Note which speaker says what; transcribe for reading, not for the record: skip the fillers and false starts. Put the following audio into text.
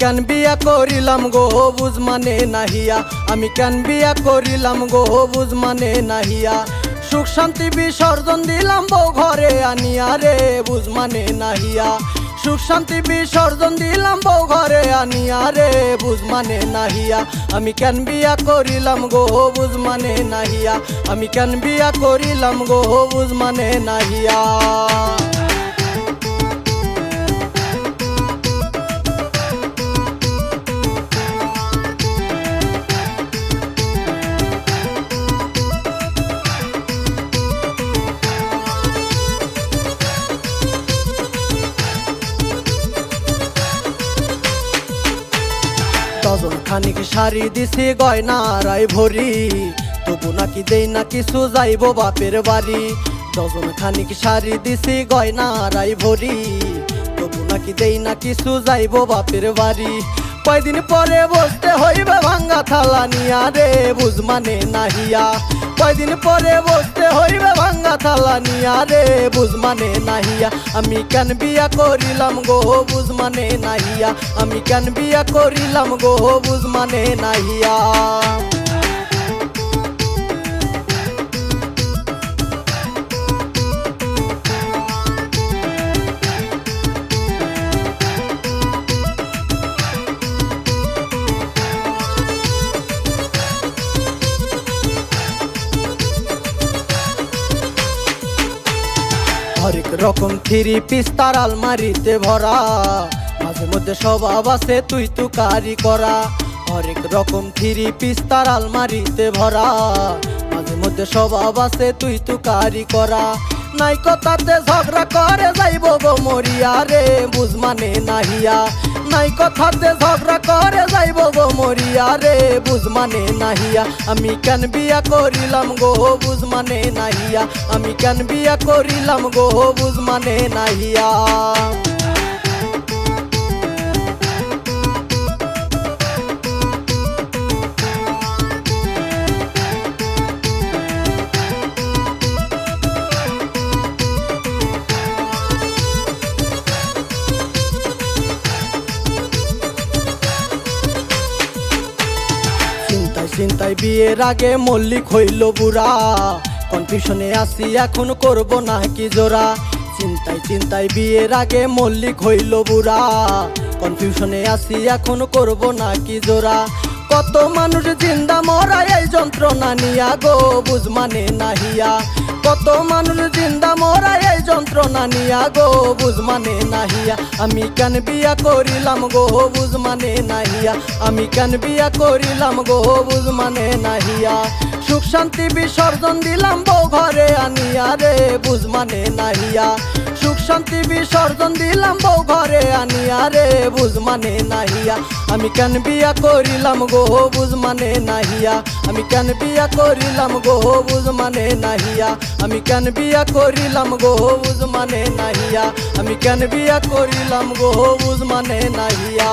Speaker 1: কেন বিয়া করিলাম গো বুঝ মানে নাহিয়া, আমি কেন বিয়া করিলাম গো বুঝ মানে নাহিয়া। সুখ শান্তি বিসর্জন দিলাম বউ ঘরে আনিয়া রে বুঝ মানে নাহিয়া। সুখ শান্তি বিসর্জন দিলাম বউ ঘরে আনিয়া রে বুঝ মানে নাহিয়া। আমি কেন বিয়া করিলাম গো বুঝ মানে নাহিয়া, আমি কেন বিয়া করিলাম গো বুঝ মানে নাহিয়া। ডজন খানিক শাড়ি দিছি গয়নারাই ভরি, তবু নাকি দেই না কিছু যাইব বাপের বাড়ি। ডজন খানিক শাড়ি দিছি গয়নারাই ভরি, তবু নাকি দেই না কিছু যাইব বাপের বাড়ি। কয়দিন পরে বসতে হইবে ভাঙ্গা থালা নিয়া রে বুঝ মানে নাহিয়া। কয়দিন পরে বসতে হইবে ভাঙ্গা থালা নিয়া রে বুঝ মানে নাহিয়া। আমি কেন বিয়া করিলাম গো বুঝ মানে নাহিয়া, আমি কেন বিয়া করিলাম গো বুঝ মানে নাহিয়া। হরেক রকম থ্রি পিস তার আলমারিতে ভরা, মাঝে মধ্যে স্বভাব আছে তুই তুকারি করা। হরেক রকম থ্রি পিস তার আলমারিতে ভরা, মাঝে মধ্যে স্বভাব আছে তুই তুকারি করা। নাই কথাতে ঝগড়া করে যাইব গো মরিয়া রে বুঝ মানে নাহিয়া। নাই কথাতে ঝগড়া করে যাইব গো মরিয়া রে বুঝ মানে নাহিয়া। আমি কেন বিয়া করিলাম গো বুঝ মানে নাহিয়া, আমি কেন বিয়া করিলাম গো বুঝ মানে নাহিয়া। চিন্তায় বিয়ের আগে মল্লিক হইল বুড়া, কনফিউশনে আসি এখন করব না কি জোড়া। চিন্তায় বিয়ের আগে মল্লিক হইল বুড়া, কনফিউশনে আসি এখন করব না কি জোড়া। কত মানুষ জিন্দা মরা এই যন্ত্রণা নিয়া গো বুঝ মানে নাহিয়া। কত মানুষ জিন্দা মরা এই যন্ত্রণা নিয়া গো বুঝ মানে নাহিয়া। আমি কেন বিয়া করিলাম গো বুঝ মানে নাহিয়া, আমি কেন বিয়া করিলাম গো বুঝ মানে নাহিয়া। সুখ শান্তি বিসর্জন দিলাম বউ ঘরে আনিয়া রে বুঝ মানে নাহিয়া। সুখ শান্তি বিসর্জন দিলাম বউ ঘরে আনিয়া রে বুঝ মানে নাহিয়া। আমি কেন বিয়া করিলাম গো বুঝ মানে নাহিয়া, আমি কেন বিয়া করিলাম গো বুঝ মানে নাহিয়া। আমি কেন বিয়া করিলাম গো বুঝ মানে নাহিয়া, আমি কেন বিয়া করিলাম গো বুঝ মানে নাহিয়া।